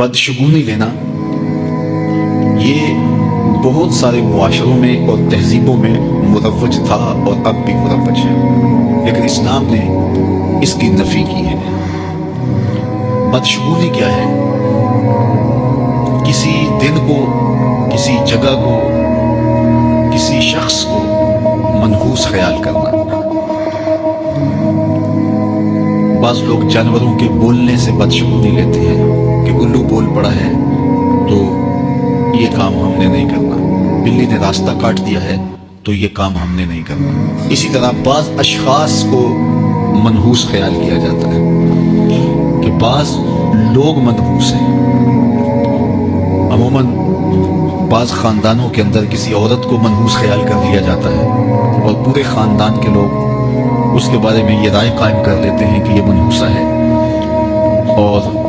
बदशगुनी लेना ये बहुत सारे मुआशरों में और तहजीबों में मुरव्वज था और अब भी मुरव्वज है, लेकिन इस्लाम ने इसकी नफी की है। बदशगुनी क्या है? किसी दिन को, किसी जगह को, किसी शख्स को मनहूस ख्याल करना। बाज़ लोग जानवरों के बोलने से बदशगुनी लेते हैं कि उल्लू बोल पड़ा है तो ये काम हमने नहीं करना, बिल्ली ने रास्ता काट दिया है तो ये काम हमने नहीं करना। इसी तरह बाज़ अशखास को मनहूस ख्याल किया जाता है कि बाज़ लोग मनहूस हैं। अमूमन बाज़ ख़ानदानों के अंदर किसी औरत को मनहूस ख्याल कर लिया जाता है और पूरे ख़ानदान के लोग उसके बारे में ये राय कायम कर लेते हैं कि ये मनहूसा है, और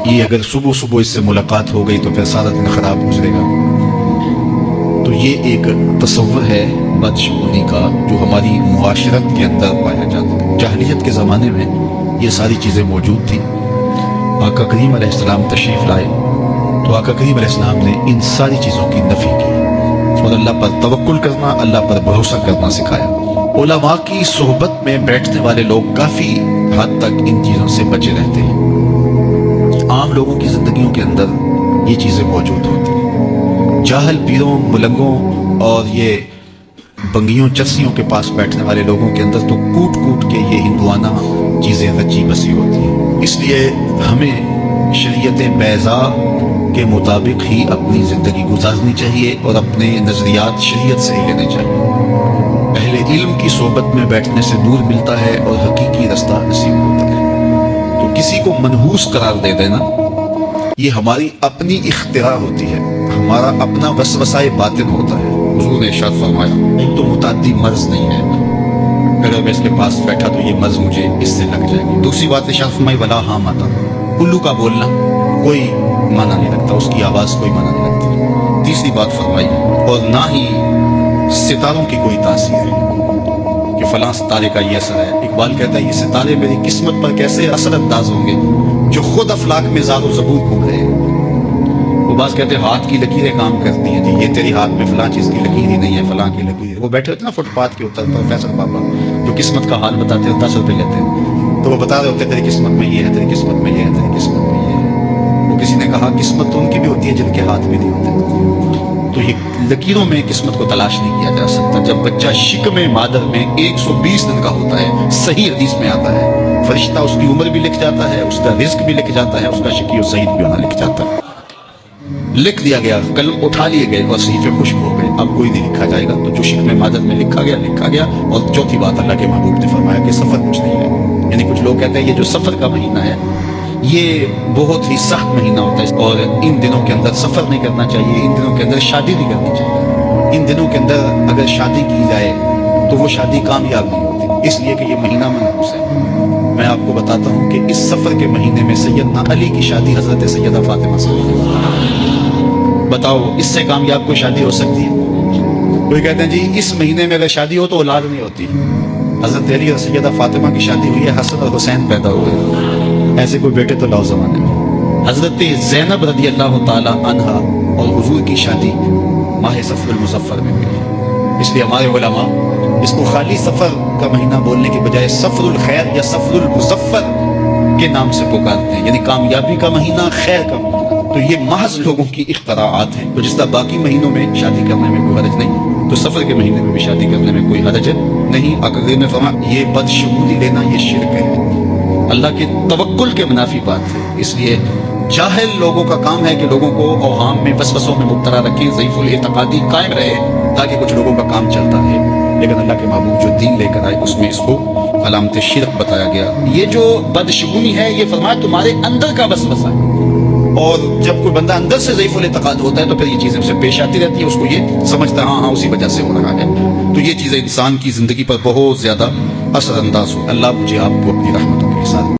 ये अगर सुबह सुबह इससे मुलाकात हो गई तो फिर सारा दिन खराब गुजरेगा। तो ये एक तसव्वुर है बदशगुनी का जो हमारी मुआशरत के अंदर पाया जाता है। जाहिलियत के ज़माने में ये सारी चीज़ें मौजूद थी। आका करीम अलैहिस्सलाम तशरीफ़ लाए तो आका करीम अलैहिस्सलाम ने इन सारी चीज़ों की नफ़ी की और अल्लाह पर तवक्कुल करना, अल्लाह पर भरोसा करना सिखाया। उलमा की सोहबत में बैठने वाले लोग काफ़ी हद तक इन चीज़ों से बचे रहते हैं। आम लोगों की ज़िंदगियों के अंदर ये चीज़ें मौजूद होती हैं। जाहल पीरों, मुलंगों और ये बंगियों, चस्सियों के पास बैठने वाले लोगों के अंदर तो कूट कूट के ये हिंदुआना चीज़ें रची बसी होती हैं। इसलिए हमें शरीयत बैज़ा के मुताबिक ही अपनी ज़िंदगी गुजारनी चाहिए और अपने नज़रियात शरीयत से ही लेने चाहिए। अहले इल्म की सोहबत में बैठने से नूर मिलता है और हकीकी रास्ता नसीब होता है। तो किसी को मनहूस करार दे देना ये हमारी अपनी इख्तिरा होती है, हमारा अपना वसवसाए बातिन होता है। हुजूर ने इरशाद फरमाया, एक तो मुताद्दी मर्ज नहीं है, अगर मैं इसके पास बैठा तो ये मर्ज मुझे इससे लग जाएगी। दूसरी बात इरशाद फरमाई, वला हाँ माता, उल्लू का बोलना कोई माना नहीं रखता, उसकी आवाज़ कोई माना नहीं रखती। तीसरी बात फरमाई, और ना ही सितारों की कोई तासीर है कि फलां सितारे का ये असर है। इकबाल कहता है ये सितारे मेरी किस्मत पर कैसे असर अंदाज होंगे जो खुद अफलाक में ज़ारो ज़बूर घूम रहे हैं। वो बात कहते हैं हाथ की लकीरें काम करती हैं, जी ये तेरे हाथ में फलां चीज़ की लकीर ही नहीं है, फलां की लकीर। वो बैठे होते ना फुटपाथ के ऊपर प्रोफेसर बाबा जो किस्मत का हाल बताते हैं, 10 रुपये लेते हैं, तो वो बता रहे होते तेरी किस्मत में ये है, तेरी किस्मत में ये है, तेरी किस्मत में ये है। वो किसी ने कहा किस्मत तो उनकी भी होती है जिनके हाथ भी नहीं होते। तो ये लकीरों में किस्मत को तलाश नहीं किया जा सकता। जब बच्चा शिकमे मादर में 120 दिन का होता है, सही हदीस में आता है, फरिश्ता उसकी उम्र भी लिख जाता है, उसका रिस्क भी लिख जाता है, उसका शकी और सईद भी होना लिख जाता है। लिख दिया गया, कलम उठा लिए गए और सहीफे खुश्क हो गए, अब कोई नहीं लिखा जाएगा। तो जो शिकमे मादर में लिखा गया। और चौथी बात, अल्लाह के महबूब ने फरमाया कि सफर कुछ नहीं है। यानी कुछ लोग कहते हैं ये जो सफर का महीना है ये बहुत ही सख्त महीना होता है और इन दिनों के अंदर सफर नहीं करना चाहिए, इन दिनों के अंदर शादी नहीं करनी चाहिए। इन दिनों के अंदर अगर शादी की जाए तो वो शादी कामयाब नहीं होती, इसलिए कि ये महीना मनहूस है। मैं आपको बताता हूँ कि इस सफर के महीने में सैयदना अली की शादी हजरत सैयदा फातिमा से हुई। बताओ इससे कामयाब कोई शादी हो सकती है? कोई कहते हैं जी इस महीने में अगर शादी हो तो औलाद नहीं होती। हजरत अली और सैयदा फातिमा की शादी हुई है, हसन और हुसैन पैदा हुए, ऐसे कोई बेटे तो लाओ ज़माने में। हजरत ज़ैनब रज़ी अल्लाह ताला अन्हा और हुजूर की शादी माह सफ़रुल मुज़फ़्फ़र में हुई। इसलिए हमारे उलमा इसको खाली सफ़र का महीना बोलने के बजाय सफ़रुल खैर या सफ़रुल मुज़फ़्फ़र के नाम से पुकारते हैं, यानी कामयाबी का महीना, खैर का महीना। तो ये महज लोगों की इख्तराआत हैं। तो जिस तरह बाकी महीनों में शादी करने में कोई हरज नहीं, तो सफ़र के महीने में भी शादी करने में कोई हरज नहीं। अगर में फरमाया ये बदशगुनी लेना ये शिर्क है, अल्लाह के तवक्कुल के मुनाफी बात है। इसलिए जाहिल लोगों का काम है कि लोगों को अवहाम में वसवसों में मुब्तला रखें, ज़ईफ़ुल एतक़ादी कायम रहे ताकि कुछ लोगों का काम चलता है। लेकिन अल्लाह के महबूब जो दीन लेकर आए उसमें इसको अलामत शिर्क बताया गया। ये जो बदशगुनी है ये फरमाया तुम्हारे अंदर का वसवसा है, और जब कोई बंदा अंदर से ज़ईफ़ुल एतक़ाद होता है तो फिर ये चीज़ें उसे पेश आती रहती है, उसको ये समझता है हाँ उसी वजह से हो रहा है। तो ये चीज़ें इंसान की ज़िंदगी पर बहुत ज़्यादा असर अंदाज हो। अल्लाह मुझे आपको अपनी रहमतों के साथ